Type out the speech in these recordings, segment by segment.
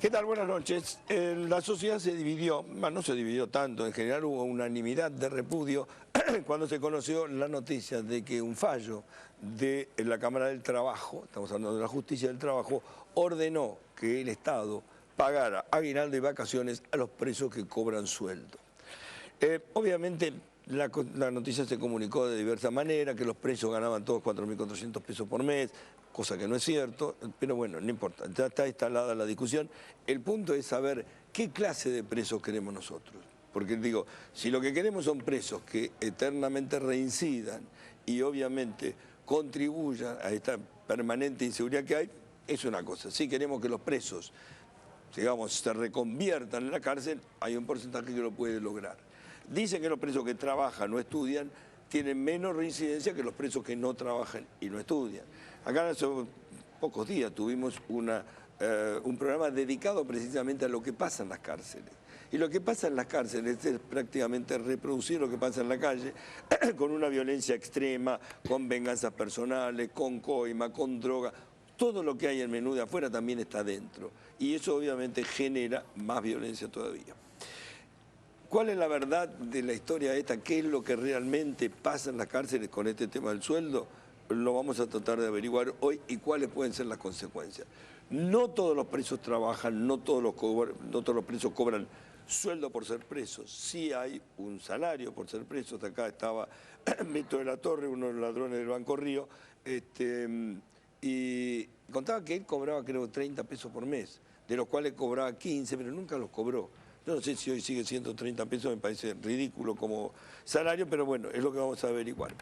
¿Qué tal? Buenas noches. La sociedad se dividió, no se dividió tanto, en general hubo unanimidad de repudio cuando se conoció la noticia de que un fallo de la Cámara del Trabajo, estamos hablando de la Justicia del Trabajo, ordenó que el Estado pagara aguinaldo y vacaciones a los presos que cobran sueldo. Obviamente la noticia se comunicó de diversa manera, que los presos ganaban todos 4.400 pesos por mes, cosa que no es cierto, pero bueno, no importa, ya está instalada la discusión. El punto es saber qué clase de presos queremos nosotros. Porque digo, si lo que queremos son presos que eternamente reincidan y obviamente contribuyan a esta permanente inseguridad que hay, es una cosa. Si queremos que los presos, digamos, se reconviertan en la cárcel, hay un porcentaje que lo puede lograr. Dicen que los presos que trabajan o estudian tienen menos reincidencia que los presos que no trabajan y no estudian. Acá hace pocos días tuvimos un programa dedicado precisamente a lo que pasa en las cárceles. Y lo que pasa en las cárceles es prácticamente reproducir lo que pasa en la calle con una violencia extrema, con venganzas personales, con coima, con droga. Todo lo que hay en el menú de afuera también está dentro. Y eso obviamente genera más violencia todavía. ¿Cuál es la verdad de la historia esta? ¿Qué es lo que realmente pasa en las cárceles con este tema del sueldo? Lo vamos a tratar de averiguar hoy y cuáles pueden ser las consecuencias. No todos los presos trabajan, no todos los presos cobran sueldo por ser presos. Sí hay un salario por ser presos. Acá estaba Beto de la Torre, uno de los ladrones del Banco Río, y contaba que él cobraba creo 30 pesos por mes, de los cuales cobraba 15, pero nunca los cobró. Yo no sé si hoy sigue siendo 30 pesos, me parece ridículo como salario, pero bueno, es lo que vamos a averiguar.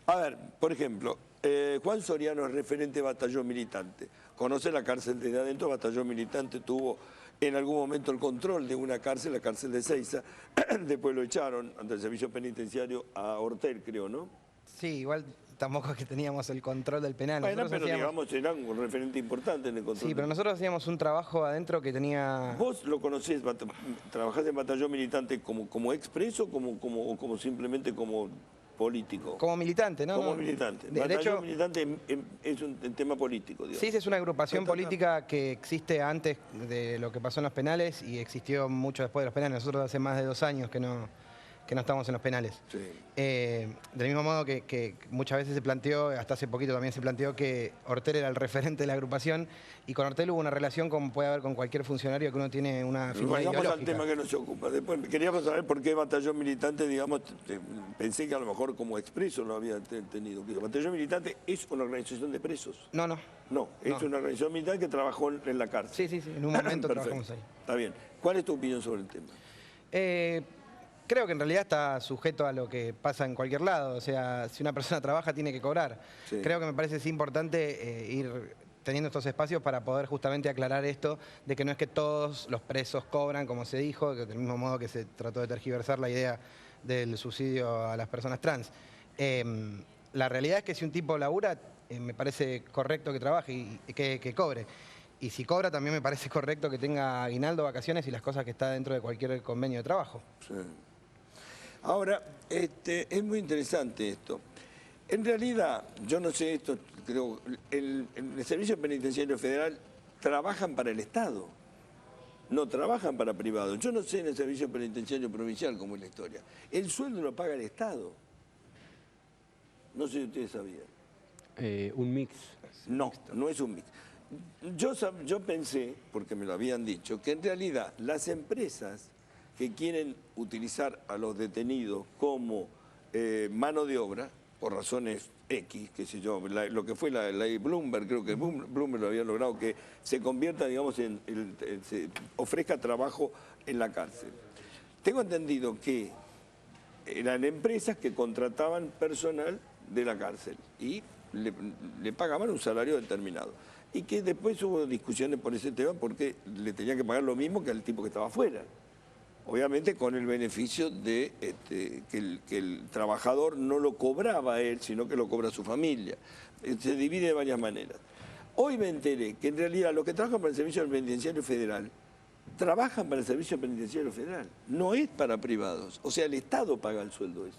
A ver, por ejemplo, Juan Soriano es referente de Batallón Militante. Conoce la cárcel desde adentro. Batallón Militante tuvo en algún momento el control de una cárcel, la cárcel de Seiza. Después lo echaron ante el servicio penitenciario a Hortel, creo, ¿no? Sí, igual tampoco es que teníamos el control del penal. Bueno, pero digamos, era un referente importante en el control. Sí, pero nosotros hacíamos un trabajo adentro que tenía... ¿Vos lo conocés, trabajás en Batallón Militante como expreso o como simplemente como político? Como militante, ¿no? Como militante. De hecho, Militante es un tema político, digamos. Sí, es una agrupación política que existe antes de lo que pasó en los penales y existió mucho después de los penales. Nosotros hace más de 2 años que no estamos en los penales. Sí. Del mismo modo que muchas veces se planteó, hasta hace poquito también se planteó que Hortel era el referente de la agrupación y con Hortel hubo una relación como puede haber con cualquier funcionario que uno tiene una afinidad ideológica. Vayamos al tema que nos ocupa. Después queríamos saber por qué Batallón Militante, digamos, pensé que a lo mejor como expreso lo había tenido. Batallón Militante es una organización de presos. No, es una organización militar que trabajó en la cárcel. Sí, en un momento trabajamos ahí. Está bien. ¿Cuál es tu opinión sobre el tema? Creo que en realidad está sujeto a lo que pasa en cualquier lado. O sea, si una persona trabaja, tiene que cobrar. Sí. Creo que me parece importante ir teniendo estos espacios para poder justamente aclarar esto de que no es que todos los presos cobran, como se dijo, que del mismo modo que se trató de tergiversar la idea del subsidio a las personas trans. La realidad es que si un tipo labura, me parece correcto que trabaje y que cobre. Y si cobra, también me parece correcto que tenga aguinaldo, vacaciones y las cosas que está dentro de cualquier convenio de trabajo. Sí. Ahora, es muy interesante esto. En realidad, yo no sé esto, creo, el Servicio Penitenciario Federal trabajan para el Estado, no trabajan para privados. Yo no sé en el Servicio Penitenciario Provincial cómo es la historia. El sueldo lo paga el Estado. No sé si ustedes sabían. Un mix. No es un mix. Yo pensé, porque me lo habían dicho, que en realidad las empresas que quieren utilizar a los detenidos como mano de obra, por razones X, qué sé yo, lo que fue la ley Bloomberg, creo que Bloomberg lo había logrado, que se convierta, digamos, se ofrezca trabajo en la cárcel. Tengo entendido que eran empresas que contrataban personal de la cárcel y le pagaban un salario determinado. Y que después hubo discusiones por ese tema porque le tenían que pagar lo mismo que al tipo que estaba afuera. Obviamente con el beneficio de que el trabajador no lo cobraba a él, sino que lo cobra a su familia. Se divide de varias maneras. Hoy me enteré que en realidad los que trabajan para el Servicio Penitenciario Federal trabajan para el Servicio Penitenciario Federal. No es para privados. O sea, el Estado paga el sueldo ese.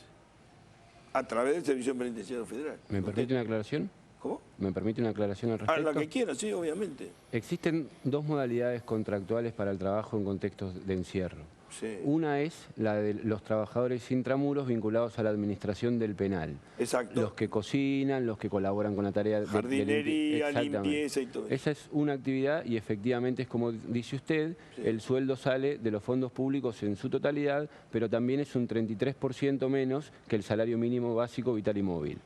A través del Servicio Penitenciario Federal. ¿Me permite una aclaración? ¿Cómo? ¿Me permite una aclaración al respecto? La que quiera, sí, obviamente. Existen dos modalidades contractuales para el trabajo en contextos de encierro. Sí. Una es la de los trabajadores intramuros vinculados a la administración del penal. Exacto. Los que cocinan, los que colaboran con la tarea de jardinería, limpieza y todo eso. Esa es una actividad y efectivamente es como dice usted, sí. El sueldo sale de los fondos públicos en su totalidad, pero también es un 33% menos que el salario mínimo básico vital y móvil.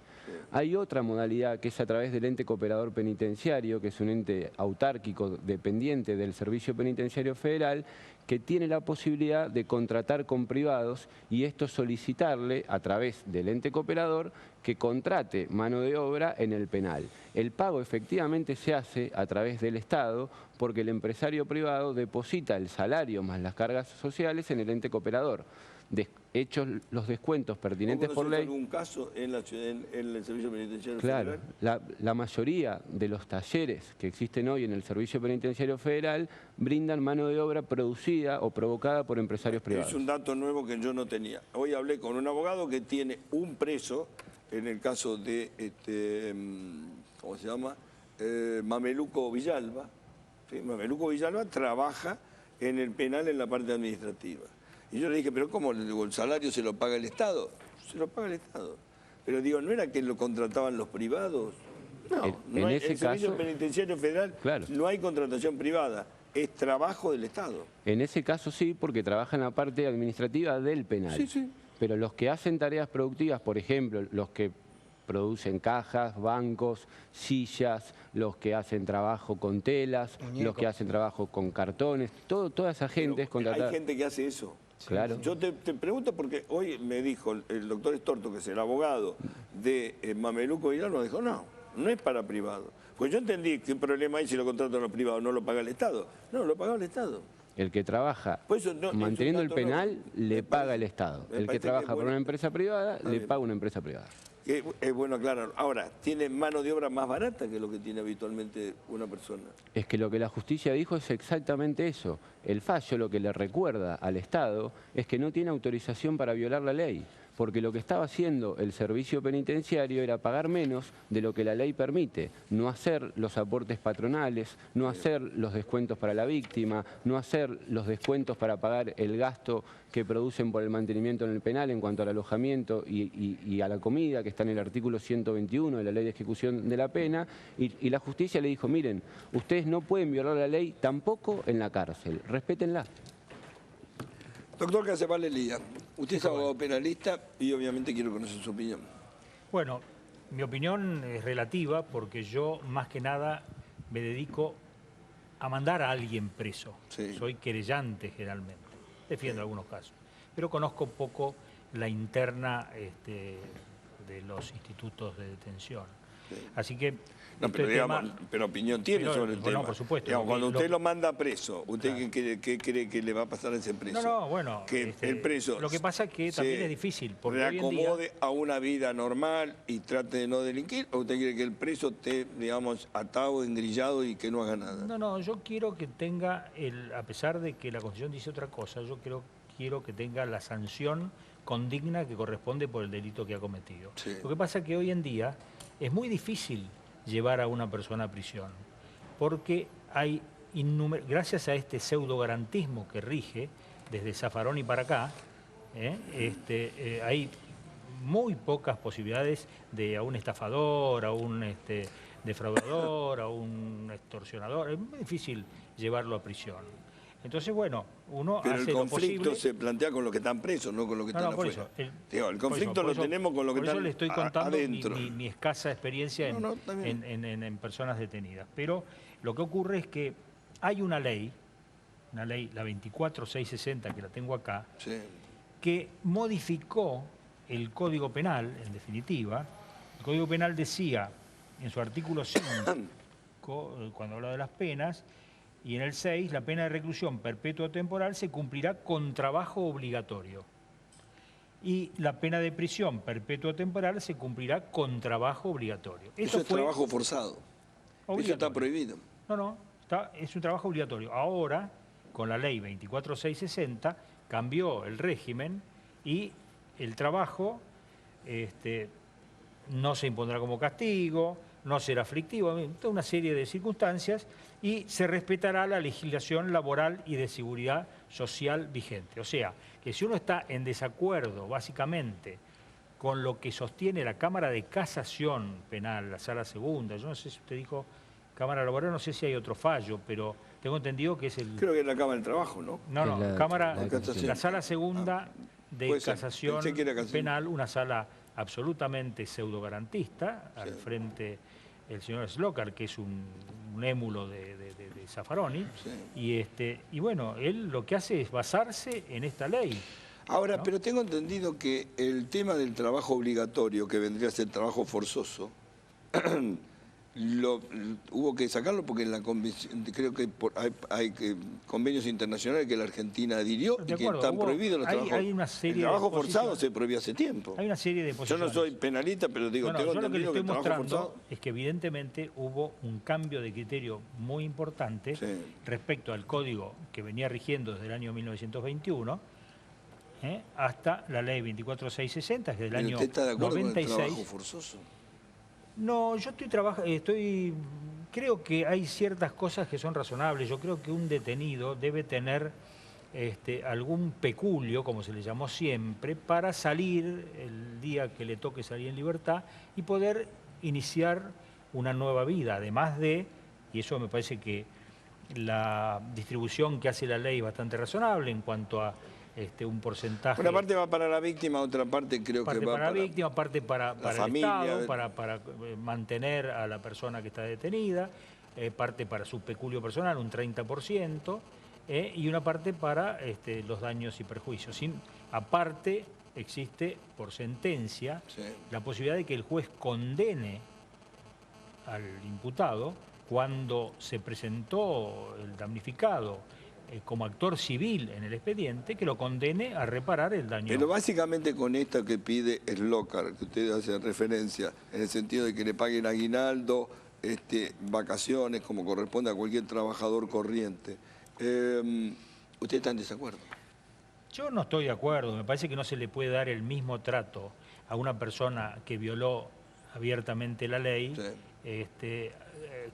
Hay otra modalidad que es a través del ente cooperador penitenciario, que es un ente autárquico dependiente del Servicio Penitenciario Federal, que tiene la posibilidad de contratar con privados y esto solicitarle a través del ente cooperador que contrate mano de obra en el penal. El pago efectivamente se hace a través del Estado porque el empresario privado deposita el salario más las cargas sociales en el ente cooperador. Hechos los descuentos pertinentes por ley. ¿Algún caso en el Servicio Penitenciario Claro, Federal? La mayoría de los talleres que existen hoy en el Servicio Penitenciario Federal brindan mano de obra producida o provocada por empresarios privados. Es un dato nuevo que yo no tenía. Hoy hablé con un abogado que tiene un preso, en el caso de, ¿cómo se llama? Mameluco Villalba. ¿Sí? Mameluco Villalba trabaja en el penal en la parte administrativa. Y yo le dije, pero ¿cómo? ¿El salario se lo paga el Estado? Se lo paga el Estado. Pero digo, ¿no era que lo contrataban los privados? No hay, en el Servicio Penitenciario Federal claro. No hay contratación privada, es trabajo del Estado. En ese caso sí, porque trabaja en la parte administrativa del penal. Sí, sí. Pero los que hacen tareas productivas, por ejemplo, los que producen cajas, bancos, sillas, los que hacen trabajo con telas, los que hacen trabajo con cartones, toda esa gente es contratada. Hay gente que hace eso. Claro. Yo te pregunto porque hoy me dijo el doctor Estorto, que es el abogado de Mameluco Villalba, dijo, no es para privado. Pues yo entendí que el problema hay si lo contratan los privados, no lo paga el Estado. No, lo paga el Estado. El que trabaja manteniendo el penal le paga el Estado. El que trabaja por una empresa privada le paga una empresa privada. Es bueno aclarar. Ahora, ¿tiene mano de obra más barata que lo que tiene habitualmente una persona? Es que lo que la justicia dijo es exactamente eso. El fallo lo que le recuerda al Estado es que no tiene autorización para violar la ley, porque lo que estaba haciendo el servicio penitenciario era pagar menos de lo que la ley permite, no hacer los aportes patronales, no hacer los descuentos para la víctima, no hacer los descuentos para pagar el gasto que producen por el mantenimiento en el penal en cuanto al alojamiento y a la comida, que está en el artículo 121 de la Ley de Ejecución de la Pena, y la justicia le dijo, miren, ustedes no pueden violar la ley tampoco en la cárcel, respétenla. Doctor Casemar Lelía, usted es abogado penalista y obviamente quiero conocer su opinión. Bueno, mi opinión es relativa porque yo más que nada me dedico a mandar a alguien preso. Sí. Soy querellante generalmente, defiendo algunos casos, pero conozco poco la interna de los institutos de detención. Sí. Así que... No, pero opinión tiene sobre el tema. No, por supuesto. Digamos, cuando usted lo manda preso, ¿usted qué cree que le va a pasar a ese preso? Bueno, que el preso lo que pasa es que también es difícil. Porque reacomode a una vida normal y trate de no delinquir, ¿o usted quiere que el preso esté, digamos, atado, engrillado y que no haga nada? No, yo quiero que tenga, a pesar de que la Constitución dice otra cosa, yo quiero que tenga la sanción condigna que corresponde por el delito que ha cometido. Sí. Lo que pasa es que hoy en día es muy difícil llevar a una persona a prisión, porque hay gracias a este pseudo-garantismo que rige desde Zaffaroni para acá, hay muy pocas posibilidades de a un estafador, a un defraudador, a un extorsionador. Es muy difícil llevarlo a prisión. Entonces, bueno, uno pero hace el conflicto lo posible. Se plantea con los que están presos, no con los que están afuera. El conflicto lo tenemos con los que están adentro. Por eso le estoy contando mi escasa experiencia en personas detenidas. Pero lo que ocurre es que hay una ley, la 24660, que la tengo acá, sí, que modificó el Código Penal, en definitiva. El Código Penal decía, en su artículo 5, cuando habla de las penas, y en el 6, la pena de reclusión perpetua o temporal se cumplirá con trabajo obligatorio. Y la pena de prisión perpetua o temporal se cumplirá con trabajo obligatorio. Eso es trabajo forzado. Eso está prohibido. No, es un trabajo obligatorio. Ahora, con la ley 24660, cambió el régimen y el trabajo no se impondrá como castigo, no será aflictivo, toda una serie de circunstancias, y se respetará la legislación laboral y de seguridad social vigente. O sea, que si uno está en desacuerdo, básicamente, con lo que sostiene la Cámara de Casación Penal, la Sala Segunda, yo no sé si usted dijo Cámara Laboral, no sé si hay otro fallo, pero tengo entendido que es el... Creo que es la Cámara del Trabajo, ¿no? No, la Sala Segunda de Casación Penal, una sala absolutamente pseudogarantista, al frente el señor Slokar, que es un émulo de Zaffaroni, y bueno, él lo que hace es basarse en esta ley. Ahora, ¿no? pero tengo entendido que el tema del trabajo obligatorio, que vendría a ser trabajo forzoso, hubo que sacarlo porque en la convención, creo que hay convenios internacionales que la Argentina adhirió y que están prohibidos los trabajos. Hay una serie el trabajo forzado se prohibió hace tiempo. Hay una serie de posiciones. Yo no soy penalista, pero digo, tengo entendido que el trabajo forzado... es que evidentemente hubo un cambio de criterio muy importante respecto al código que venía rigiendo desde el año 1921 hasta la ley 24660, que es del año 96. ¿Usted está de acuerdo con el trabajo forzoso? No, yo creo que hay ciertas cosas que son razonables. Yo creo que un detenido debe tener algún peculio, como se le llamó siempre, para salir el día que le toque salir en libertad y poder iniciar una nueva vida. Además de, y eso me parece que la distribución que hace la ley es bastante razonable en cuanto a un porcentaje. Una parte va para la víctima, otra parte creo que va para la víctima, parte para el familia, Estado, para mantener a la persona que está detenida, parte para su peculio personal, un 30%, y una parte para los daños y perjuicios. Aparte, existe por sentencia la posibilidad de que el juez condene al imputado cuando se presentó el damnificado como actor civil en el expediente, que lo condene a reparar el daño. Pero básicamente con esta que pide Slokar, que usted hace referencia, en el sentido de que le paguen aguinaldo, vacaciones, como corresponde a cualquier trabajador corriente, ¿usted está en desacuerdo? Yo no estoy de acuerdo. Me parece que no se le puede dar el mismo trato a una persona que violó abiertamente la ley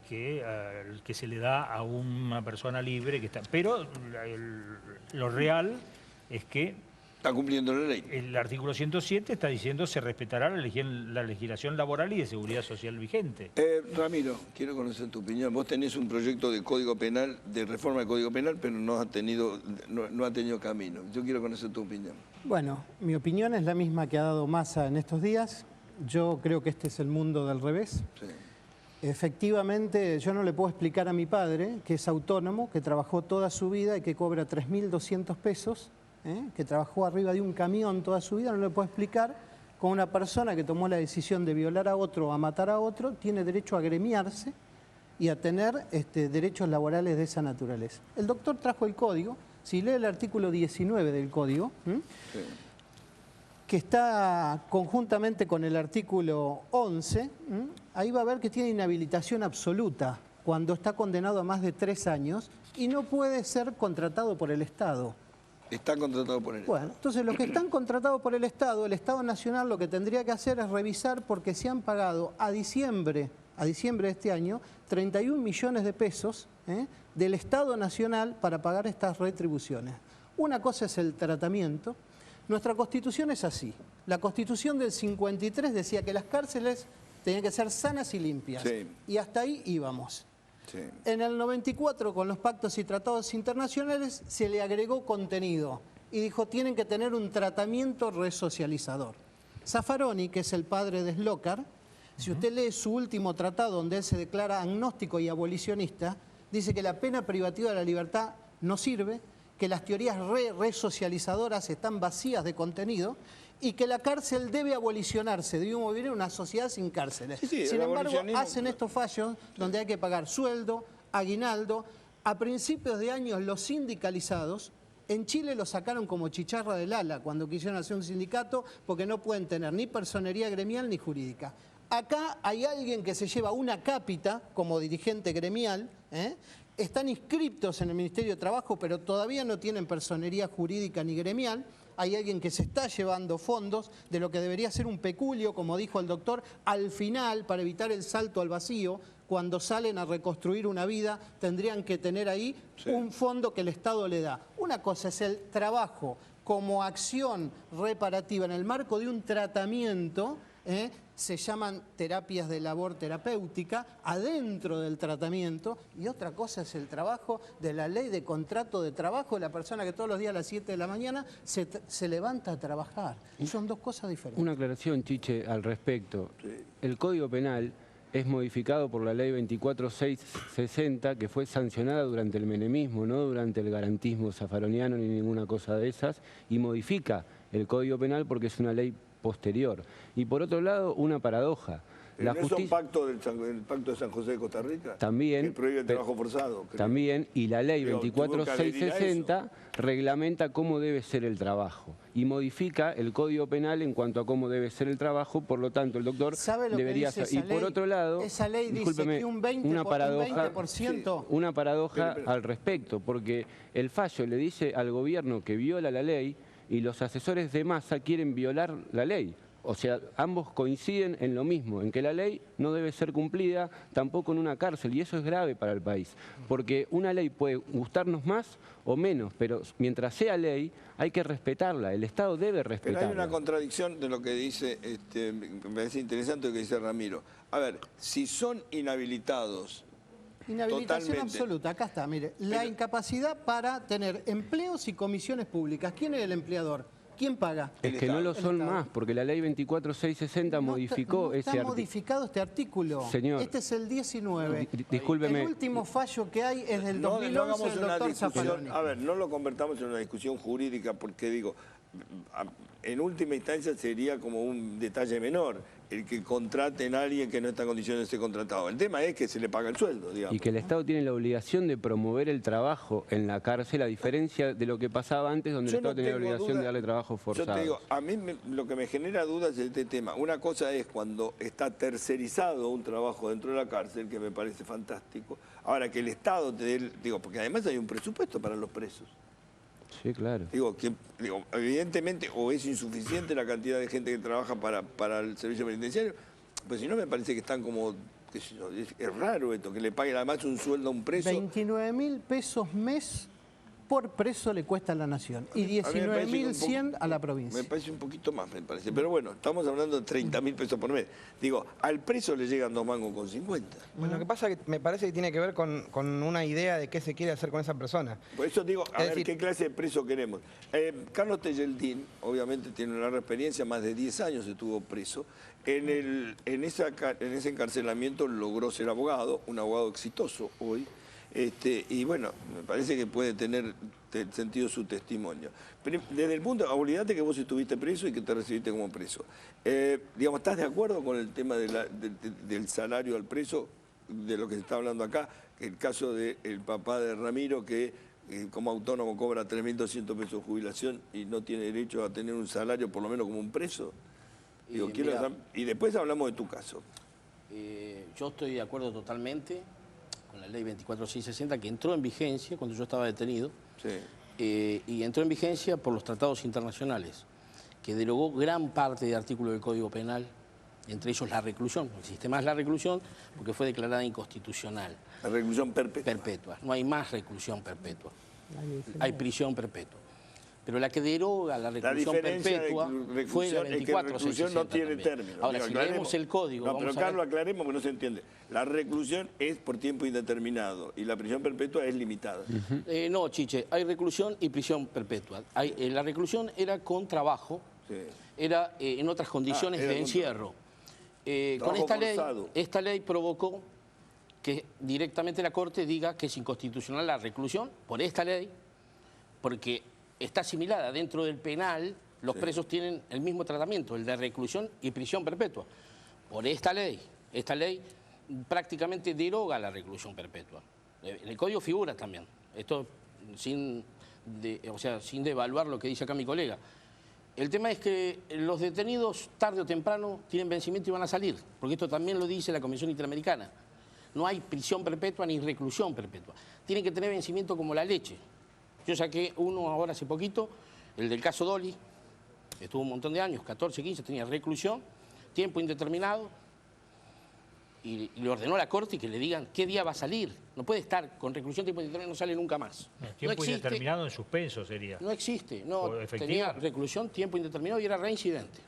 que se le da a una persona libre que está. Pero lo real es que está cumpliendo la ley. El artículo 107 está diciendo se respetará la legislación laboral y de seguridad social vigente. Ramiro, quiero conocer tu opinión. Vos tenés un proyecto de Código Penal, de reforma del Código Penal, pero no ha tenido camino. Yo quiero conocer tu opinión. Bueno, mi opinión es la misma que ha dado Massa en estos días. Yo creo que este es el mundo del revés. Sí. Efectivamente, yo no le puedo explicar a mi padre, que es autónomo, que trabajó toda su vida y que cobra 3.200 pesos, que trabajó arriba de un camión toda su vida, no le puedo explicar cómo una persona que tomó la decisión de violar a otro o a matar a otro tiene derecho a agremiarse y a tener derechos laborales de esa naturaleza. El doctor trajo el código, si lee el artículo 19 del código, que está conjuntamente con el artículo 11, ahí va a ver que tiene inhabilitación absoluta cuando está condenado a más de 3 años y no puede ser contratado por el Estado. Está contratado por el Estado. Bueno, entonces los que están contratados por el Estado Nacional lo que tendría que hacer es revisar porque se han pagado a diciembre de este año 31 millones de pesos del Estado Nacional para pagar estas retribuciones. Una cosa es el tratamiento. Nuestra Constitución es así. La Constitución del 53 decía que las cárceles tenían que ser sanas y limpias. Sí. Y hasta ahí íbamos. Sí. En el 94, con los pactos y tratados internacionales, se le agregó contenido y dijo tienen que tener un tratamiento resocializador. Zaffaroni, que es el padre de Slokar, si usted lee su último tratado donde él se declara agnóstico y abolicionista, dice que la pena privativa de la libertad no sirve, que las teorías resocializadoras están vacías de contenido y que la cárcel debe abolicionarse, debemos vivir en una sociedad sin cárceles. Sí, sin embargo, hacen estos fallos donde hay que pagar sueldo, aguinaldo. A principios de años los sindicalizados, en Chile lo sacaron como chicharra del ala cuando quisieron hacer un sindicato porque no pueden tener ni personería gremial ni jurídica. Acá hay alguien que se lleva una cápita como dirigente gremial, están inscriptos en el Ministerio de Trabajo, pero todavía no tienen personería jurídica ni gremial. hay alguien que se está llevando fondos de lo que debería ser un peculio, como dijo el doctor, al final, para evitar el salto al vacío. Cuando salen a reconstruir una vida, tendrían que tener ahí un fondo que el Estado le da. Una cosa es el trabajo como acción reparativa en el marco de un tratamiento, se llaman terapias de labor terapéutica, adentro del tratamiento, y otra cosa es el trabajo de la ley de contrato de trabajo de la persona que todos los días a las 7 de la mañana se levanta a trabajar. Son dos cosas diferentes. Una aclaración, Chiche, al respecto. El Código Penal es modificado por la ley 24660, que fue sancionada durante el menemismo, no durante el garantismo zafaroniano ni ninguna cosa de esas, y modifica el Código Penal porque es una ley posterior. Y por otro lado, una paradoja. ¿No es un pacto del pacto de San José de Costa Rica? También. Que prohíbe el trabajo forzado. Creo. También, y la ley 24660 reglamenta cómo debe ser el trabajo y modifica el Código Penal en cuanto a cómo debe ser el trabajo, por lo tanto el doctor debería saber. Y por otro lado, esa ley dice que un 20%, una paradoja al respecto, porque el fallo le dice al gobierno que viola la ley y los asesores de Massa quieren violar la ley. O sea, ambos coinciden en lo mismo, en que la ley no debe ser cumplida tampoco en una cárcel, y eso es grave para el país, porque una ley puede gustarnos más o menos, pero mientras sea ley hay que respetarla, el Estado debe respetarla. Pero hay una contradicción de lo que dice, me parece interesante lo que dice Ramiro. A ver, si son inhabilitados... Inhabilitación absoluta, acá está, mire, la incapacidad para tener empleos y comisiones públicas. ¿Quién es el empleador? ¿Quién paga? Es que no lo son más, porque la ley 24660 modificó ese artículo. Está modificado este artículo. Señor. Este es el 19. Discúlpeme. El último fallo que hay es del 2011 del doctor Zaffaroni. A ver, no lo convertamos en una discusión jurídica porque digo, en última instancia sería como un detalle menor el que contraten a alguien que no está en condiciones de ser contratado. El tema es que se le paga el sueldo, digamos. Y que el Estado tiene la obligación de promover el trabajo en la cárcel, a diferencia de lo que pasaba antes, donde el Estado tenía la obligación de darle trabajo forzado. Yo te digo, a mí lo que me genera dudas es este tema. Una cosa es cuando está tercerizado un trabajo dentro de la cárcel, que me parece fantástico. Ahora, que el Estado te dé, digo, porque además hay un presupuesto para los presos. Sí, claro. Digo, evidentemente, o es insuficiente la cantidad de gente que trabaja para el servicio penitenciario, pues si no me parece que están como, qué sé yo, es raro esto, que le paguen además un sueldo a un preso. 29.000 pesos mes por preso le cuesta a la nación y 19.100 a la provincia. Me parece un poquito más, me parece. Pero bueno, estamos hablando de 30.000 pesos por mes. Digo, al preso le llegan 2 mangos con 50. Bueno, lo que pasa es que me parece que tiene que ver con una idea de qué se quiere hacer con esa persona. Por eso digo, a ver, ¿qué clase de preso queremos? Carlos Tejeldín, obviamente, tiene una larga experiencia, más de 10 años estuvo preso. En ese encarcelamiento logró ser abogado, un abogado exitoso hoy. Y bueno, me parece que puede tener sentido su testimonio. Pero desde el punto, olvídate que vos estuviste preso y que te recibiste como preso. Digamos, ¿estás de acuerdo con el tema del salario al preso, de lo que se está hablando acá? El caso del papá de Ramiro, que como autónomo cobra 3.200 pesos de jubilación y no tiene derecho a tener un salario por lo menos como un preso. Digo, y después hablamos de tu caso. Yo estoy de acuerdo totalmente con la ley 24660, que entró en vigencia cuando yo estaba detenido, y entró en vigencia por los tratados internacionales, que derogó gran parte de artículos del Código Penal, entre ellos la reclusión. El sistema es la reclusión porque fue declarada inconstitucional. La reclusión perpetua. Perpetua. No hay más reclusión perpetua. Hay prisión perpetua. Pero la que deroga la reclusión perpetua fue la 24660. La reclusión no tiene término. Ahora, si leemos el código... No, pero Carlos, aclaremos porque no se entiende. La reclusión es por tiempo indeterminado y la prisión perpetua es limitada. No, Chiche, hay reclusión y prisión perpetua. La reclusión era con trabajo, era en otras condiciones de encierro. Con esta ley provocó que directamente la Corte diga que es inconstitucional la reclusión por esta ley, porque está asimilada dentro del penal, los presos tienen el mismo tratamiento, el de reclusión y prisión perpetua. Por esta ley prácticamente deroga la reclusión perpetua. En el código figura también, esto sin devaluar lo que dice acá mi colega. El tema es que los detenidos tarde o temprano tienen vencimiento y van a salir, porque esto también lo dice la Convención Interamericana. No hay prisión perpetua ni reclusión perpetua. Tienen que tener vencimiento como la leche. Yo saqué uno ahora hace poquito, el del caso Dolly, estuvo un montón de años, 14, 15, tenía reclusión, tiempo indeterminado, y le ordenó a la Corte que le digan qué día va a salir. No puede estar con reclusión tiempo indeterminado, no sale nunca más. Tiempo indeterminado en suspenso sería. No existe, no, tenía reclusión, tiempo indeterminado y era reincidente.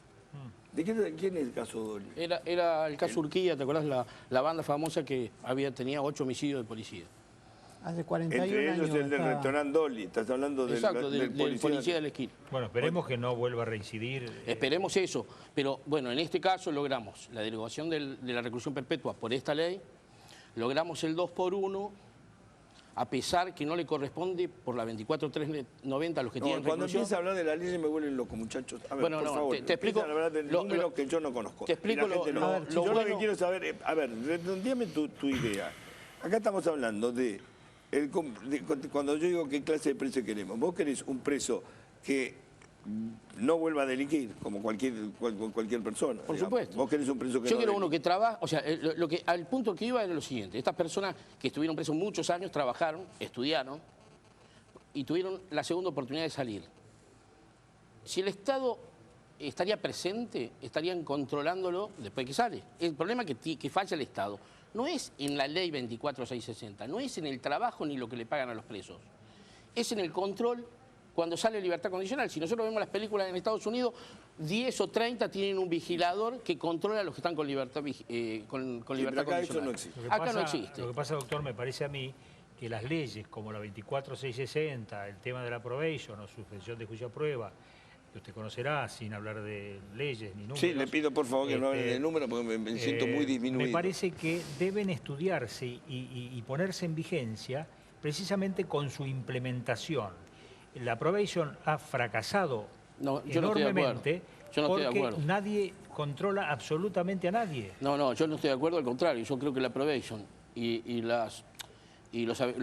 ¿De quién es el caso Dolly? Era el caso Urquía, ¿te acordás? La banda famosa que tenía 8 homicidios de policía. Hace 41 Entre años. ellos el del restaurante Dolly, estás hablando del policía de la esquina. Bueno, esperemos que no vuelva a reincidir. Esperemos eso, pero bueno, en este caso logramos la derogación de la reclusión perpetua por esta ley, logramos el 2x1, a pesar que no le corresponde por la 24.390 a los que tienen Cuando reclusión. empieza a hablar de la ley me vuelven loco, muchachos. A ver, Bueno, por no, favor, te explico. a hablar del número que yo no conozco. Te explico yo lo que quiero saber, a ver, redondeame tu idea. Acá estamos hablando de cuando yo digo qué clase de preso queremos. Vos querés un preso que no vuelva a delinquir, como cualquier persona. Por supuesto. Vos querés un preso que Yo no quiero delinque. uno que trabaja, o sea, al punto que iba era lo siguiente. Estas personas que estuvieron presos muchos años, trabajaron, estudiaron y tuvieron la segunda oportunidad de salir. Si el Estado estaría presente, estarían controlándolo después que sale. El problema que falla el Estado no es en la ley 24660, no es en el trabajo ni lo que le pagan a los presos. Es en el control cuando sale libertad condicional. Si nosotros vemos las películas en Estados Unidos, 10 o 30 tienen un vigilador que controla a los que están con libertad, libertad acá condicional. eso no existe. Acá no existe. Lo que pasa, doctor, me parece a mí que las leyes como la 24660, el tema de la probation o suspensión de juicio a prueba, que usted conocerá sin hablar de leyes ni números. Sí, le pido por favor que no hablen de números porque me siento muy disminuido. Me parece que deben estudiarse y ponerse en vigencia precisamente con su implementación. La probation ha fracasado enormemente porque nadie controla absolutamente a nadie. No, yo no estoy de acuerdo, al contrario. Yo creo que la probation y los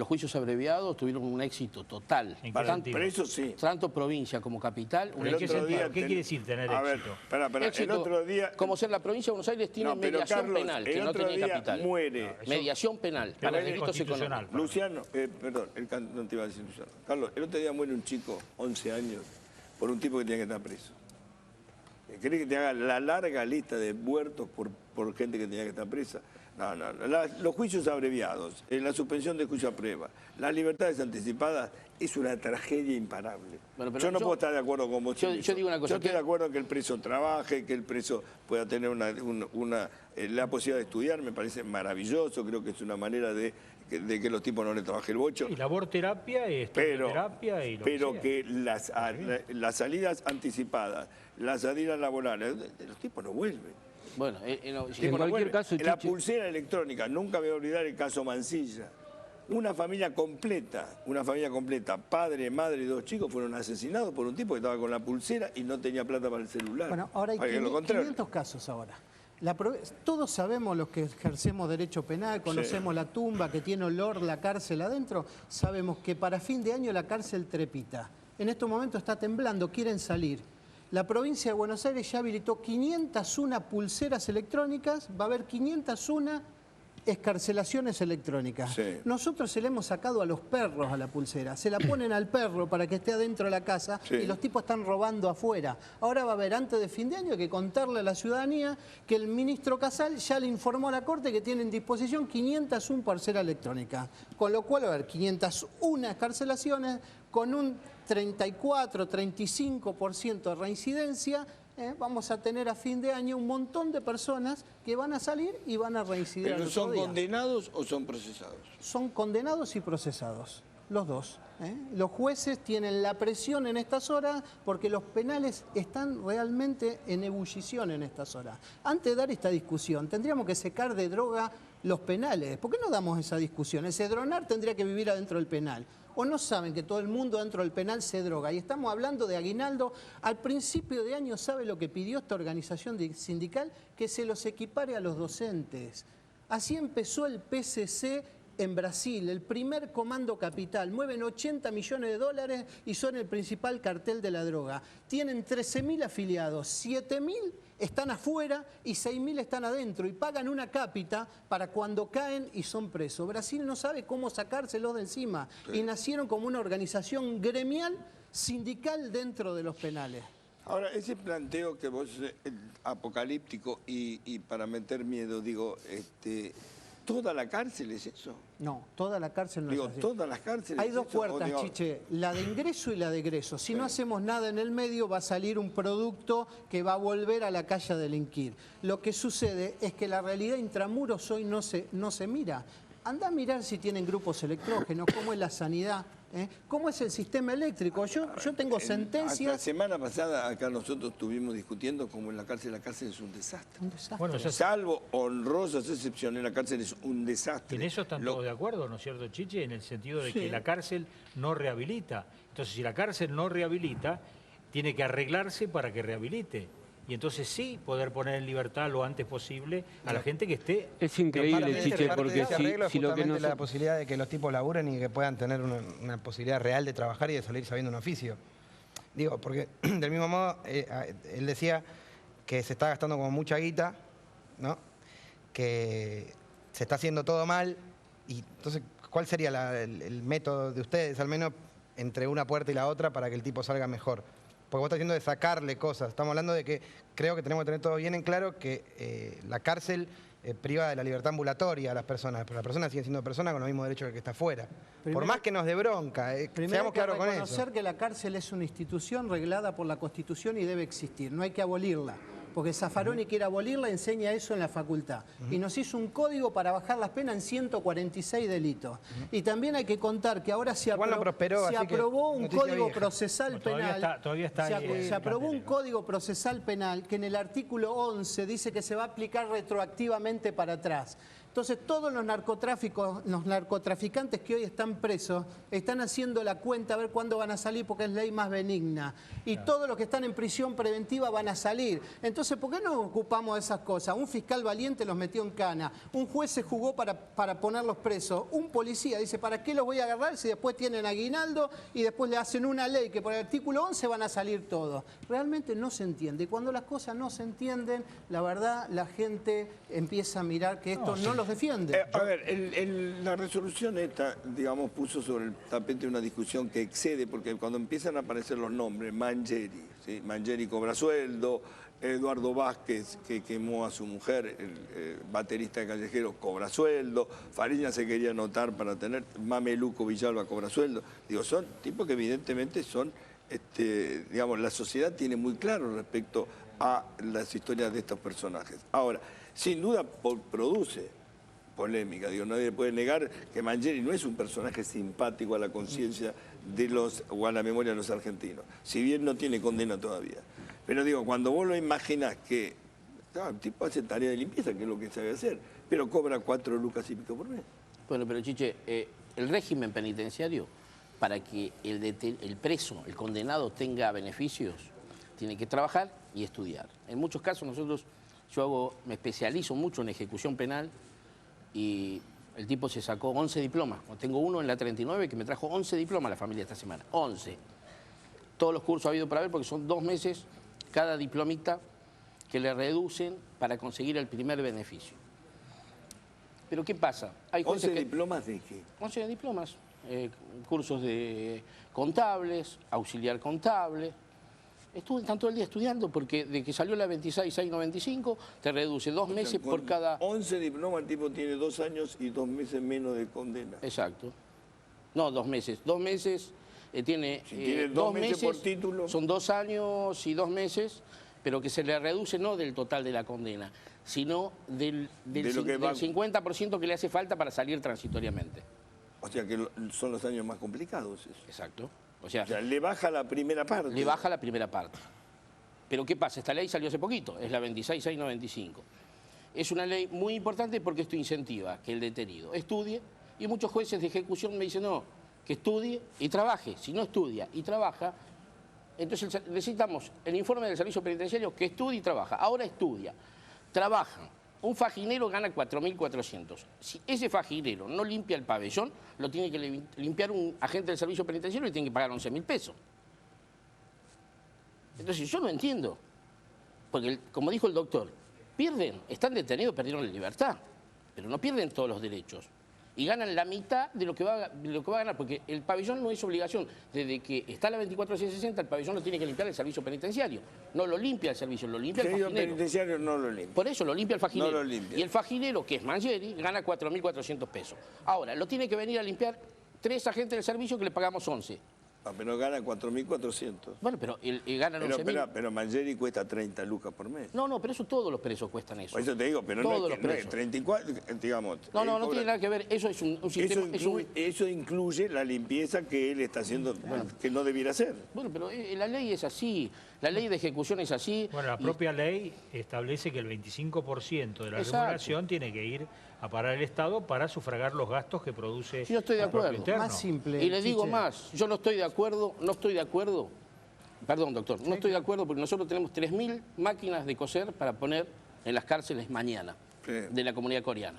juicios abreviados tuvieron un éxito total. Pero eso sí. Tanto provincia como capital. ¿Qué quiere decir tener éxito? El otro día... Como ser la provincia de Buenos Aires tiene mediación penal, que no tenía capital. Muere. Mediación penal para delitos económicos. Luciano, perdón, no te iba a decir Luciano. Carlos, el otro día muere un chico, 11 años, por un tipo que tenía que estar preso. ¿Querés que te haga la larga lista de muertos por gente que tenía que estar presa? No. Los juicios abreviados, la suspensión de juicio a prueba, las libertades anticipadas, es una tragedia imparable. Bueno, yo no puedo estar de acuerdo con vos. Yo digo una cosa. Yo estoy de acuerdo que el preso trabaje, que el preso pueda tener la posibilidad de estudiar, me parece maravilloso, creo que es una manera de que los tipos no le trabajen el bocho. Y labor terapia y terapia y lo que las salidas anticipadas, las salidas laborales, los tipos no vuelven. Bueno, en cualquier caso, la pulsera electrónica, nunca me voy a olvidar el caso Mansilla. Una familia completa, padre, madre y 2 chicos fueron asesinados por un tipo que estaba con la pulsera y no tenía plata para el celular. Bueno, ahora hay 500 casos ahora. Todos sabemos, los que ejercemos derecho penal, conocemos la tumba que tiene olor, la cárcel adentro, sabemos que para fin de año la cárcel trepita. En estos momentos está temblando, quieren salir. La provincia de Buenos Aires ya habilitó 501 pulseras electrónicas, va a haber 501 excarcelaciones electrónicas. Sí. Nosotros se le hemos sacado a los perros a la pulsera, se la ponen al perro para que esté adentro de la casa y los tipos están robando afuera. Ahora va a haber antes de fin de año que contarle a la ciudadanía que el ministro Casal ya le informó a la Corte que tiene en disposición 501 pulseras electrónicas, con lo cual va a haber 501 excarcelaciones con un 34-35% de reincidencia. Vamos a tener a fin de año un montón de personas que van a salir y van a reincidir. ¿Pero son condenados o son procesados? Son condenados y procesados, los dos. Los jueces tienen la presión en estas horas porque los penales están realmente en ebullición en estas horas. Antes de dar esta discusión, tendríamos que secar de droga los penales. ¿Por qué no damos esa discusión? El cedronar tendría que vivir adentro del penal. ¿O no saben que todo el mundo dentro del penal se droga? Y estamos hablando de aguinaldo. Al principio de año, ¿sabe lo que pidió esta organización sindical? Que se los equipare a los docentes. Así empezó el PCC en Brasil, el primer comando capital. Mueven 80 millones de dólares y son el principal cartel de la droga. Tienen 13.000 afiliados, 7.000 están afuera y 6.000 están adentro y pagan una cápita para cuando caen y son presos. Brasil no sabe cómo sacárselos de encima y nacieron como una organización gremial sindical dentro de los penales. Ahora, ese planteo que vos, apocalíptico y para meter miedo, digo, ¿toda la cárcel es eso? No, toda la cárcel no es así. ¿Todas las cárceles Hay es dos eso? puertas, Chiche, la de ingreso y la de egreso. Si no hacemos nada en el medio, va a salir un producto que va a volver a la calle a delinquir. Lo que sucede es que la realidad intramuros hoy no se mira. Anda a mirar si tienen grupos electrógenos, cómo es la sanidad, cómo es el sistema eléctrico. Yo tengo sentencias... La semana pasada acá nosotros estuvimos discutiendo cómo en la cárcel es un desastre. Un desastre. Bueno, Salvo honrosas excepciones, la cárcel es un desastre. En eso están todos de acuerdo, ¿no es cierto, Chiche? En el sentido de que la cárcel no rehabilita. Entonces, si la cárcel no rehabilita, tiene que arreglarse para que rehabilite. Y entonces sí poder poner en libertad lo antes posible a la gente que esté... Es increíble, Chiche, porque si lo que no... la posibilidad de que los tipos laburen y que puedan tener una posibilidad real de trabajar y de salir sabiendo un oficio. Digo, porque del mismo modo, él decía que se está gastando como mucha guita, ¿no? Que se está haciendo todo mal. Y entonces, ¿cuál sería el método de ustedes, al menos, entre una puerta y la otra para que el tipo salga mejor? Porque vos estás diciendo de sacarle cosas. Estamos hablando de que creo que tenemos que tener todo bien en claro que la cárcel priva de la libertad ambulatoria a las personas, pero las personas siguen siendo personas con los mismos derechos que el que está afuera. Por más que nos dé bronca, seamos claros con eso. Reconocer que la cárcel es una institución reglada por la Constitución y debe existir, no hay que abolirla. Porque Zaffaroni quiere abolirla, enseña eso en la facultad. Y nos hizo un código para bajar las penas en 146 delitos. Y también hay que contar que ahora se aprobó un código procesal penal. Se aprobó un código procesal penal que en el artículo 11 dice que se va a aplicar retroactivamente para atrás. Entonces todos los narcotraficantes que hoy están presos están haciendo la cuenta a ver cuándo van a salir porque es ley más benigna. Y todos los que están en prisión preventiva van a salir. Entonces, ¿por qué no ocupamos de esas cosas? Un fiscal valiente los metió en cana. Un juez se jugó para ponerlos presos. Un policía dice, ¿para qué los voy a agarrar si después tienen aguinaldo y después le hacen una ley que por el artículo 11 van a salir todos? Realmente no se entiende. Y cuando las cosas no se entienden, la verdad, la gente empieza a mirar que esto no los defiende. A ver, la resolución esta, digamos, puso sobre el tapete una discusión que excede, porque cuando empiezan a aparecer los nombres, Mangieri, ¿sí? Mangieri cobra sueldo, Eduardo Vázquez, que quemó a su mujer, el baterista de Callejeros, cobra sueldo, Fariña se quería anotar para tener, Mameluco Villalba cobra sueldo. Digo, son tipos que evidentemente son, digamos, la sociedad tiene muy claro respecto a las historias de estos personajes. Ahora, sin duda produce polémica, digo, nadie puede negar que Mangieri no es un personaje simpático a la conciencia o a la memoria de los argentinos, si bien no tiene condena todavía. Pero digo, cuando vos lo imaginás que el tipo hace tarea de limpieza, que es lo que sabe hacer, pero cobra 4 lucas y pico por mes. Bueno, pero Chiche, el régimen penitenciario, para que el preso, el condenado, tenga beneficios, tiene que trabajar y estudiar. En muchos casos me especializo mucho en ejecución penal y el tipo se sacó 11 diplomas. Tengo uno en la 39 que me trajo 11 diplomas a la familia esta semana. 11. Todos los cursos ha habido para ver porque son 2 meses cada diplomita que le reducen para conseguir el primer beneficio. Pero ¿qué pasa? Hay ¿11 diplomas de qué? 11 diplomas. Cursos de contables, auxiliar contable. Están todo el día estudiando porque de que salió la 26.695 te reduce 2 meses por cada... 11 diplomas, el tipo tiene 2 años y 2 meses menos de condena. Exacto. No, 2 meses. 2 meses tiene... Si tiene 2 meses por título... Son 2 años y 2 meses, pero que se le reduce no del total de la condena, sino del 50% que le hace falta para salir transitoriamente. O sea que son los años más complicados. Eso. Exacto. O sea, le baja la primera parte. Le baja la primera parte. Pero ¿qué pasa? Esta ley salió hace poquito, es la 26.695. Es una ley muy importante porque esto incentiva que el detenido estudie y muchos jueces de ejecución me dicen, no, que estudie y trabaje. Si no estudia y trabaja, entonces necesitamos el informe del servicio penitenciario que estudie y trabaja. Ahora estudia, trabaja. Un faginero gana 4.400. Si ese faginero no limpia el pabellón, lo tiene que limpiar un agente del servicio penitenciario y tiene que pagar 11.000 pesos. Entonces yo no entiendo. Porque, como dijo el doctor, están detenidos, perdieron la libertad, pero no pierden todos los derechos. y ganan la mitad de lo que va a ganar, porque el pabellón no es obligación. Desde que está la 24.660, el pabellón lo tiene que limpiar el servicio penitenciario. No lo limpia el servicio, lo limpia el faginero. El penitenciario no lo limpia. Por eso lo limpia el faginero. No lo limpia. Y el faginero, que es Mangieri, gana 4.400 pesos. Ahora, lo tiene que venir a limpiar 3 agentes del servicio que le pagamos 11. Ah, pero gana 4.400. Bueno, pero ganan 11.000. Pero Mangieri cuesta 30 lucas por mes. No, pero eso todos los presos cuestan eso. Por eso te digo, pero todos no es 34, digamos. No tiene nada que ver. Eso es un sistema. Eso incluye la limpieza que él está haciendo, que no debiera hacer. Bueno, pero la ley es así. La ley de ejecución es así. Bueno, la propia ley establece que el 25% de la remuneración tiene que ir a parar el Estado para sufragar los gastos que produce. Yo estoy de acuerdo. Más simple. Y le digo más, yo no estoy de acuerdo, perdón, doctor, no estoy de acuerdo porque nosotros tenemos 3.000 máquinas de coser para poner en las cárceles mañana de la comunidad coreana.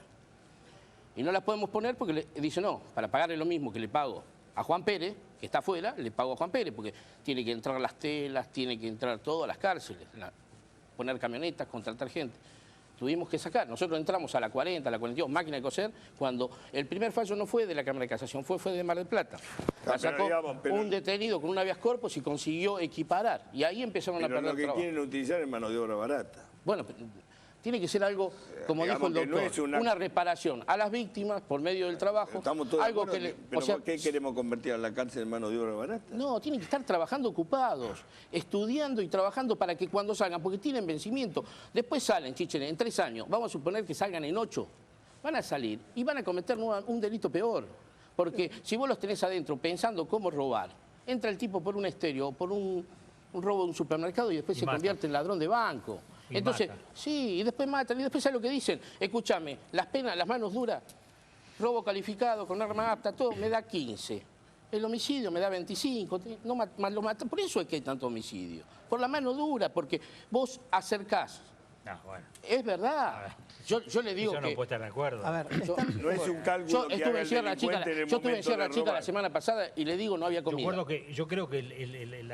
Y no las podemos poner porque le dice no, para pagarle lo mismo que le pago a Juan Pérez, que está afuera, le pago a Juan Pérez porque tiene que entrar las telas, tiene que entrar todo a las cárceles, poner camionetas, contratar gente. Tuvimos que sacar. Nosotros entramos a la 40, a la 42 máquina de coser cuando el primer fallo no fue de la Cámara de Casación, fue de Mar del Plata. La sacó un detenido con un habeas corpus y consiguió equiparar. Y ahí empezaron a perder lo que trabajo. quieren utilizar es mano de obra barata. Bueno, tiene que ser algo, como dijo el doctor, no una reparación a las víctimas por medio del trabajo. Estamos todos algo de acuerdo, pero ¿por qué queremos convertir a la cárcel en mano de obra barata? No, tienen que estar trabajando ocupados, estudiando y trabajando para que cuando salgan, porque tienen vencimiento. Después salen, chichen, en 3 años, vamos a suponer que salgan en 8, van a salir y van a cometer un delito peor. Porque si vos los tenés adentro pensando cómo robar, entra el tipo por un estéreo, por un robo de un supermercado y después se convierte en ladrón de banco. Entonces, sí, y después matan, y después ¿sabes lo que dicen? Escúchame, las penas, las manos duras, robo calificado con arma apta, todo, me da 15. El homicidio me da 25, no lo mata. Por eso es que hay tanto homicidio. Por la mano dura, porque vos acercás. Bueno. Es verdad. Yo le digo yo no puedo estar de acuerdo. A ver, no es un cálculo que haga el delincuente en el yo estuve en Sierra momento Chica la semana pasada y le digo no había comida. Yo creo que el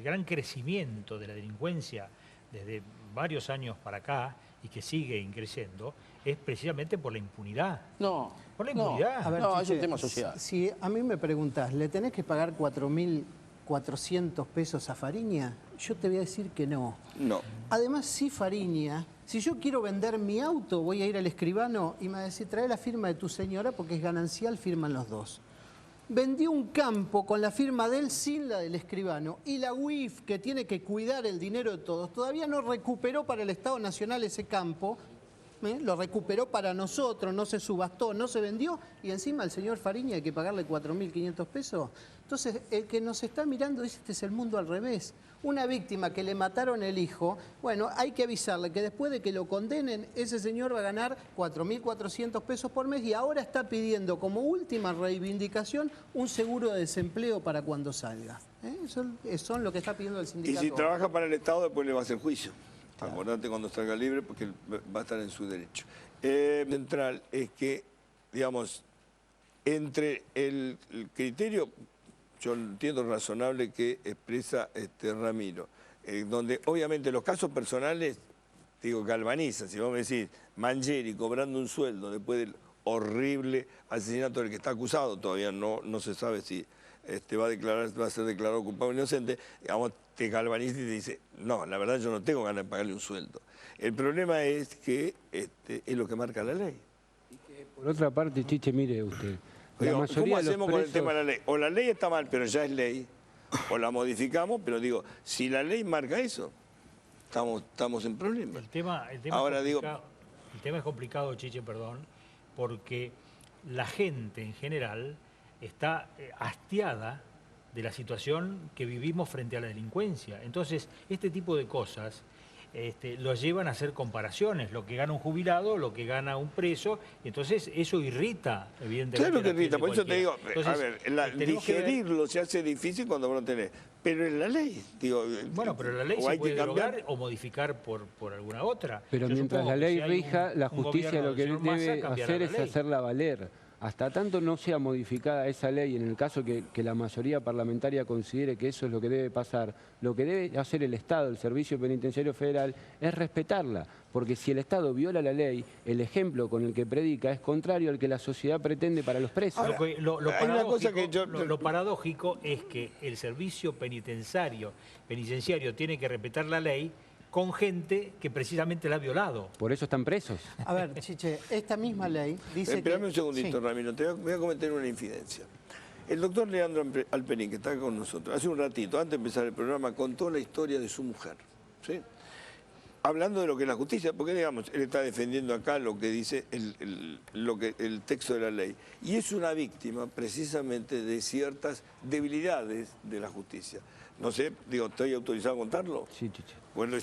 gran crecimiento de la delincuencia desde varios años para acá y que sigue creciendo es precisamente por la impunidad. No. Por la impunidad. A ver, no, Chiche, es un tema social. Si a mí me preguntás, ¿le tenés que pagar 4.400 pesos a Fariña? Yo te voy a decir que no. No. Además, si Fariña, si yo quiero vender mi auto, voy a ir al escribano y me va a decir, trae la firma de tu señora porque es ganancial, firman los dos. Vendió un campo con la firma de él sin la del escribano y la UIF, que tiene que cuidar el dinero de todos, todavía no recuperó para el Estado Nacional ese campo, lo recuperó para nosotros, no se subastó, no se vendió y encima al señor Fariña hay que pagarle 4.500 pesos. Entonces, el que nos está mirando dice, este es el mundo al revés. Una víctima que le mataron el hijo, bueno, hay que avisarle que después de que lo condenen, ese señor va a ganar 4.400 pesos por mes y ahora está pidiendo como última reivindicación un seguro de desempleo para cuando salga. Eso es lo que está pidiendo el sindicato. Y si trabaja para el Estado, después le va a hacer juicio. Acordate cuando salga libre porque va a estar en su derecho. Central es que, digamos, entre el criterio, yo entiendo razonable que expresa Ramiro, donde obviamente los casos personales, digo, galvanizan. Si vos me decís, Mangieri cobrando un sueldo después del horrible asesinato del que está acusado, todavía no se sabe si va a ser declarado culpable o inocente, digamos, te galvaniza y te dice, no, la verdad yo no tengo ganas de pagarle un sueldo. El problema es que es lo que marca la ley. Por otra parte, Chiche, mire usted, digo, ¿cómo hacemos con el tema de la ley? O la ley está mal, pero ya es ley, o la modificamos, pero digo, si la ley marca eso, estamos en problemas. El tema es complicado, Chiche, perdón, porque la gente en general está hastiada de la situación que vivimos frente a la delincuencia. Entonces, este tipo de cosas los llevan a hacer comparaciones, lo que gana un jubilado, lo que gana un preso, y entonces eso irrita, evidentemente. Claro que irrita, por eso te digo, entonces, a ver, digerirlo se hace difícil cuando vos lo tenés, pero en la ley, digo... Bueno, pero la ley se puede derogar o modificar por alguna otra. Pero mientras la ley rija, la justicia lo que debe hacer es hacerla valer. hasta tanto no sea modificada esa ley, en el caso que la mayoría parlamentaria considere que eso es lo que debe pasar, lo que debe hacer el Estado, el Servicio Penitenciario Federal, es respetarla. Porque si el Estado viola la ley, el ejemplo con el que predica es contrario al que la sociedad pretende para los presos. Lo paradójico es que el servicio penitenciario tiene que respetar la ley con gente que precisamente la ha violado. Por eso están presos. A ver, Chiche, esta misma ley dice Espérame un segundito, sí. Ramiro, voy a comentar una infidencia. El doctor Leandro Alperín, que está acá con nosotros, hace un ratito, antes de empezar el programa, contó la historia de su mujer, ¿sí? Hablando de lo que es la justicia, porque digamos, él está defendiendo acá lo que dice el texto de la ley. Y es una víctima precisamente de ciertas debilidades de la justicia. No sé, digo, ¿estoy autorizado a contarlo? Sí, Chiche. Bueno,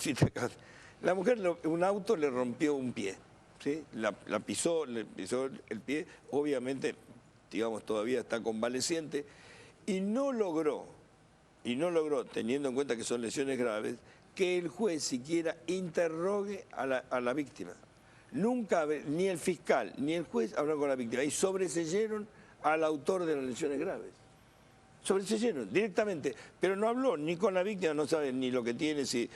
la mujer, un auto le rompió un pie, ¿sí? Le pisó el pie, obviamente, digamos, todavía está convaleciente, y no logró, teniendo en cuenta que son lesiones graves, que el juez siquiera interrogue a la víctima. Nunca, ni el fiscal, ni el juez hablaron con la víctima, y sobreseyeron al autor de las lesiones graves. Sobreseyeron directamente, pero no habló ni con la víctima, no sabe ni lo que tiene, si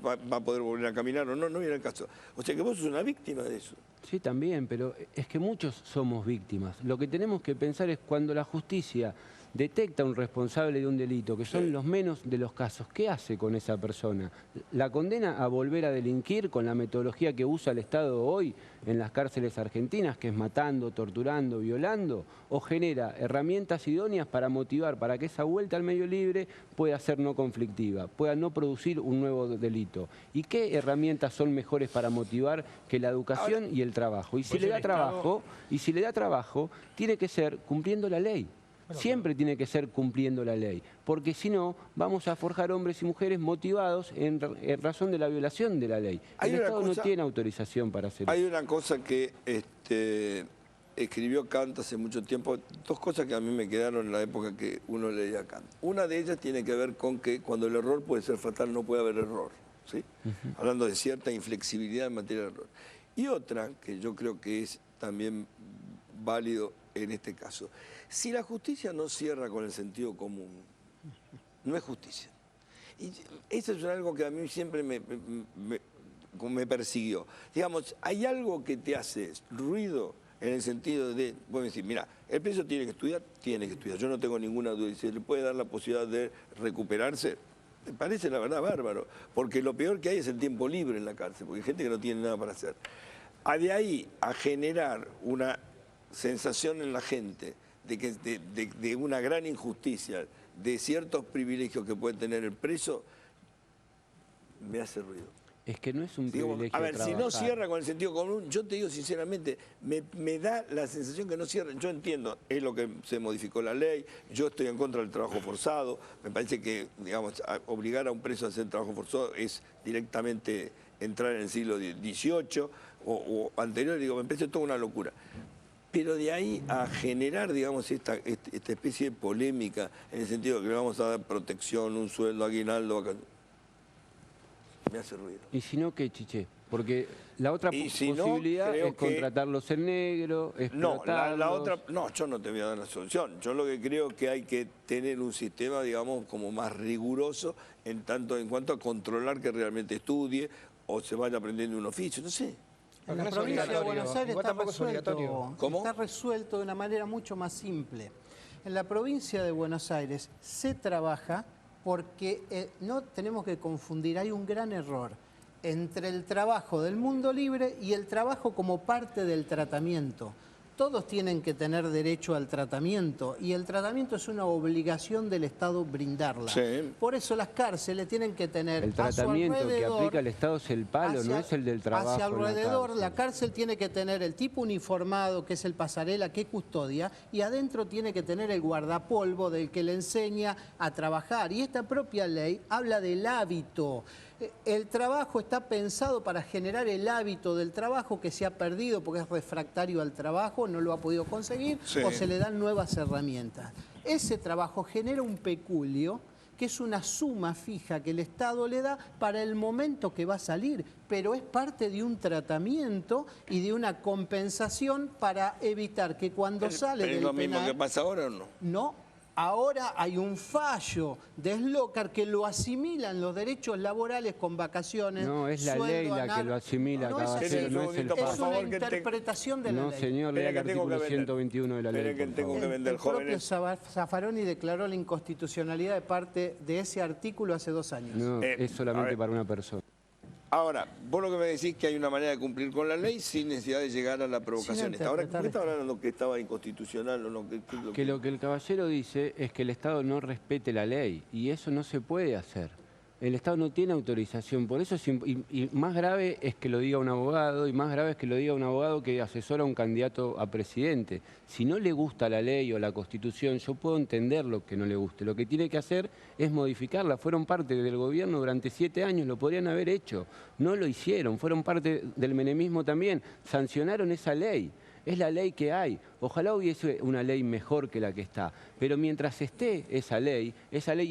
va a poder volver a caminar o no, no viene el caso. O sea que vos sos una víctima de eso. Sí, también, pero es que muchos somos víctimas. Lo que tenemos que pensar es cuando la justicia detecta a un responsable de un delito, que son los menos de los casos, ¿qué hace con esa persona? ¿La condena a volver a delinquir con la metodología que usa el Estado hoy en las cárceles argentinas, que es matando, torturando, violando? ¿O genera herramientas idóneas para motivar, para que esa vuelta al medio libre pueda ser no conflictiva, pueda no producir un nuevo delito? ¿Y qué herramientas son mejores para motivar que la educación y el trabajo? Y si le da trabajo, tiene que ser cumpliendo la ley. Siempre tiene que ser cumpliendo la ley, porque si no, vamos a forjar hombres y mujeres motivados en razón de la violación de la ley. El Estado no tiene autorización para hacer eso. Hay una cosa que escribió Kant hace mucho tiempo, dos cosas que a mí me quedaron en la época que uno leía Kant. Una de ellas tiene que ver con que cuando el error puede ser fatal no puede haber error, ¿sí? Hablando de cierta inflexibilidad en materia de error. Y otra, que yo creo que es también válido en este caso. Si la justicia no cierra con el sentido común, no es justicia. Y eso es algo que a mí siempre me persiguió. Digamos, hay algo que te hace ruido en el sentido de, vos decís, mira, el preso tiene que estudiar. Yo no tengo ninguna duda. Y se le puede dar la posibilidad de recuperarse. Me parece, la verdad, bárbaro. Porque lo peor que hay es el tiempo libre en la cárcel, porque hay gente que no tiene nada para hacer. De ahí a generar una sensación en la gente de una gran injusticia, de ciertos privilegios que puede tener el preso, me hace ruido. Es que no es un privilegio. A ver, trabajar. Si no cierra con el sentido común, yo te digo sinceramente, me da la sensación que no cierra. Yo entiendo, es lo que se modificó la ley, yo estoy en contra del trabajo forzado, me parece que, digamos, obligar a un preso a hacer trabajo forzado es directamente entrar en el siglo XVIII o anterior, digo, me parece toda una locura. Pero de ahí a generar, digamos, esta especie de polémica, en el sentido de que le vamos a dar protección, un sueldo, aguinaldo, me hace ruido. ¿Y si no qué, Chiche? Porque la otra posibilidad es contratarlos en negro, explotarlos. La otra, no, yo no te voy a dar la solución. Yo lo que creo que hay que tener un sistema, digamos, como más riguroso en cuanto a controlar que realmente estudie o se vaya aprendiendo un oficio, no sé. En la provincia de Buenos Aires está resuelto de una manera mucho más simple. En la provincia de Buenos Aires se trabaja porque no tenemos que confundir, hay un gran error entre el trabajo del mundo libre y el trabajo como parte del tratamiento. Todos tienen que tener derecho al tratamiento y el tratamiento es una obligación del Estado brindarla. Sí. Por eso las cárceles tienen que tener el tratamiento que aplica el Estado es el palo, no es el del trabajo. Hacia alrededor, la cárcel tiene que tener el tipo uniformado, que es el pasarela que custodia, y adentro tiene que tener el guardapolvo del que le enseña a trabajar. Y esta propia ley habla del hábito. El trabajo está pensado para generar el hábito del trabajo que se ha perdido porque es refractario al trabajo, no lo ha podido conseguir, o se le dan nuevas herramientas. Ese trabajo genera un peculio que es una suma fija que el Estado le da para el momento que va a salir, pero es parte de un tratamiento y de una compensación para evitar que cuando sale del penal... ¿Es lo mismo que pasa ahora o no? No. Ahora hay un fallo de SLOCAR que lo asimilan los derechos laborales con vacaciones. No, es la ley la que lo asimila, caballero, no es el fallo. Es una interpretación de la ley. No, señor, lea el artículo 121 de la ley. Que tengo que vender, el propio Zaffaroni declaró la inconstitucionalidad de parte de ese artículo hace 2 años. No, es solamente para una persona. Ahora, vos lo que me decís que hay una manera de cumplir con la ley sin necesidad de llegar a la provocación. Ahora, ¿por qué estaba hablando que estaba inconstitucional o no? Que lo que el caballero dice es que el Estado no respete la ley y eso no se puede hacer. El Estado no tiene autorización, por eso y más grave es que lo diga un abogado y más grave es que lo diga un abogado que asesora a un candidato a presidente. Si no le gusta la ley o la Constitución, yo puedo entender lo que no le guste. Lo que tiene que hacer es modificarla. Fueron parte del gobierno durante 7 años, lo podrían haber hecho. No lo hicieron, fueron parte del menemismo también. Sancionaron esa ley. Es la ley que hay. Ojalá hubiese una ley mejor que la que está. Pero mientras esté esa ley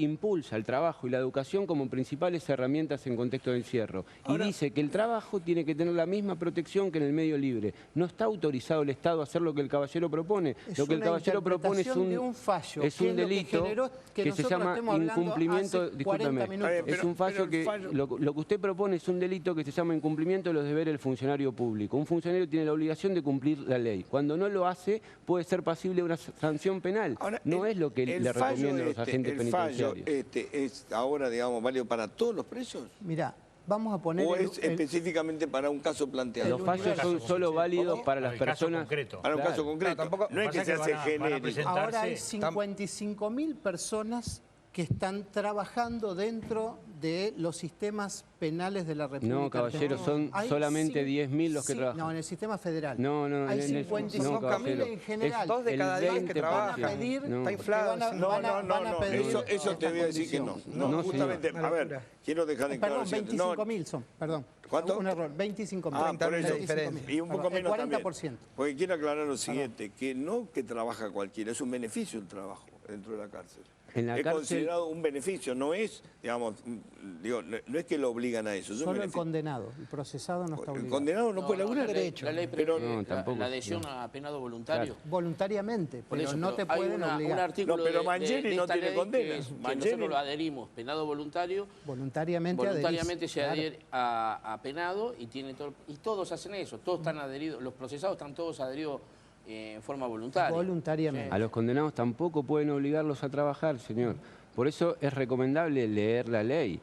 impulsa el trabajo y la educación como principales herramientas en contexto de encierro. Y dice que el trabajo tiene que tener la misma protección que en el medio libre. No está autorizado el Estado a hacer lo que el caballero propone. Lo que el caballero propone es un delito que se llama incumplimiento. Discúlpeme. Es un fallo que lo que usted propone es un delito que se llama incumplimiento de los deberes del funcionario público. Un funcionario tiene la obligación de cumplir la ley. Cuando no lo hace, puede ser pasible de una sanción penal. Ahora, no es lo que le recomiendo a los agentes penitenciarios. ¿El fallo es ahora, digamos, válido para todos los presos? Mirá, vamos a poner... ¿O es específicamente para un caso planteado? Los fallos son solo válidos para las personas... Para un caso concreto. No es que se hace genérico. Ahora hay 55.000 personas que están trabajando dentro de los sistemas penales de la República. No, caballero, son solamente 10.000 los que trabajan. No, en el sistema federal. No, hay 55.000 en general. 2 de cada 10 que trabajan. Van a pedir, está inflado. Eso te voy a decir que no. No, justamente, a ver, quiero dejar en claro... Perdón, 25.000 son, perdón. ¿Cuánto? Un error, 25.000. Ah, por eso. Y un poco menos también. 40%. Porque quiero aclarar lo siguiente, que no que trabaja cualquiera, es un beneficio el trabajo dentro de la cárcel. Es considerado un beneficio, no es, digamos, no es que lo obligan a eso. Solo el condenado, el procesado no está obligado. El condenado no puede laburar. La ley prevé la adhesión a penado voluntario. Claro. Voluntariamente, pero no te pueden obligar. Un artículo pero Mangieri no tiene condena. Nosotros lo adherimos, penado voluntario. Voluntariamente se adhiere a penado y todos hacen eso, todos están adheridos, los procesados están todos adheridos en forma voluntaria. Voluntariamente. A los condenados tampoco pueden obligarlos a trabajar, señor. Por eso es recomendable leer la ley.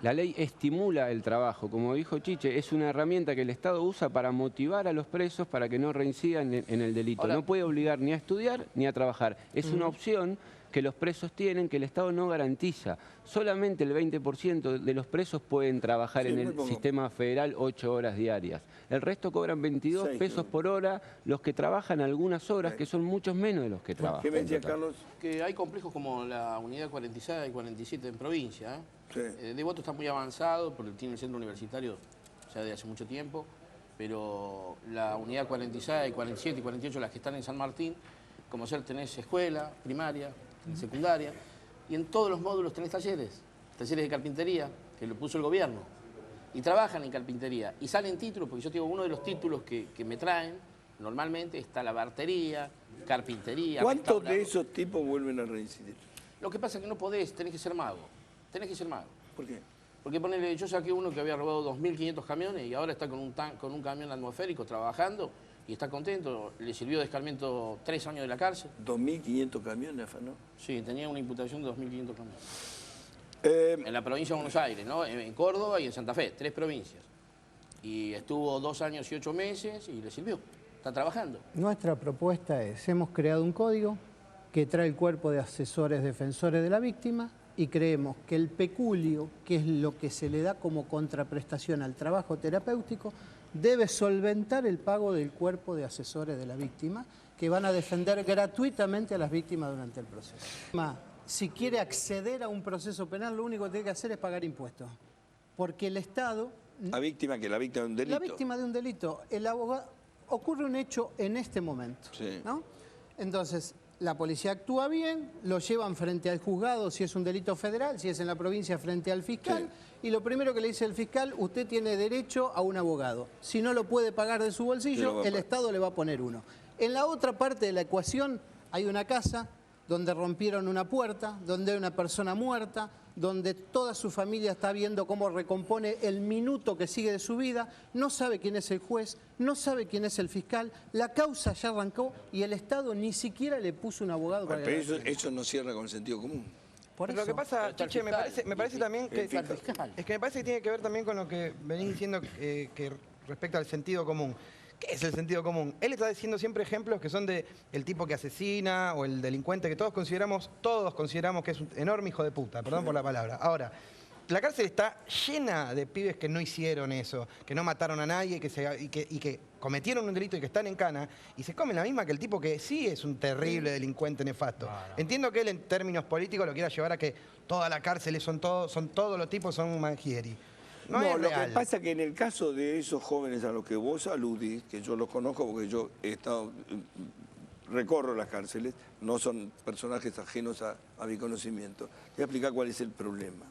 La ley estimula el trabajo. Como dijo Chiche, es una herramienta que el Estado usa para motivar a los presos para que no reincidan en el delito. Ahora, no puede obligar ni a estudiar ni a trabajar. Es una opción que los presos tienen, que el Estado no garantiza. Solamente el 20% de los presos pueden trabajar en el sistema federal 8 horas diarias. El resto cobran 22 pesos por hora los que trabajan algunas horas, que son muchos menos de los que trabajan. ¿Qué me decía, Carlos? Que hay complejos como la unidad 46 y 47 en provincia. Devoto está muy avanzado porque tiene el centro universitario ya de hace mucho tiempo, pero la unidad 46, 47 y 48, las que están en San Martín, como ser tenés escuela, primaria, secundaria, y en todos los módulos tenés talleres de carpintería, que lo puso el gobierno, y trabajan en carpintería, y salen títulos, porque yo digo, uno de los títulos que me traen, normalmente, está la bartería, carpintería. ¿Cuántos de esos tipos vuelven a reincidir? Lo que pasa es que no podés, tenés que ser mago, ¿Por qué? Porque ponele, yo saqué uno que había robado 2.500 camiones y ahora está con un camión atmosférico trabajando, y está contento, le sirvió de escarmiento 3 años de la cárcel. 2.500 camiones, ¿no? Sí, tenía una imputación de 2.500 camiones. En la provincia de Buenos Aires, ¿no? En Córdoba y en Santa Fe, 3 provincias. Y estuvo 2 años y 8 meses y le sirvió. Está trabajando. Nuestra propuesta es, hemos creado un código que trae el cuerpo de asesores defensores de la víctima y creemos que el peculio, que es lo que se le da como contraprestación al trabajo terapéutico, debe solventar el pago del cuerpo de asesores de la víctima que van a defender gratuitamente a las víctimas durante el proceso. Si quiere acceder a un proceso penal, lo único que tiene que hacer es pagar impuestos. Porque el Estado... ¿La víctima que la víctima de un delito? La víctima de un delito. El abogado... Ocurre un hecho en este momento, ¿no? Entonces, la policía actúa bien, lo llevan frente al juzgado si es un delito federal, si es en la provincia frente al fiscal, y lo primero que le dice el fiscal, usted tiene derecho a un abogado. Si no lo puede pagar de su bolsillo, el Estado le va a poner uno. En la otra parte de la ecuación hay una casa donde rompieron una puerta, donde hay una persona muerta, donde toda su familia está viendo cómo recompone el minuto que sigue de su vida, no sabe quién es el juez, no sabe quién es el fiscal, la causa ya arrancó y el Estado ni siquiera le puso un abogado para pero eso no cierra con el sentido común. Por eso. Lo que pasa, Chiche, me parece también que... Es que me parece que tiene que ver también con lo que venís diciendo que respecto al sentido común. ¿Qué es el sentido común? Él está diciendo siempre ejemplos que son de el tipo que asesina o el delincuente que todos consideramos que es un enorme hijo de puta, perdón por la palabra. Ahora, la cárcel está llena de pibes que no hicieron eso, que no mataron a nadie y que cometieron un delito y que están en cana y se comen la misma que el tipo que sí es un terrible delincuente nefasto. Entiendo que él en términos políticos lo quiera llevar a que toda la cárcel son todos los tipos son Mangieri. No, lo que pasa es que en el caso de esos jóvenes a los que vos aludís, que yo los conozco porque yo recorro las cárceles, no son personajes ajenos a mi conocimiento. Te voy a explicar cuál es el problema.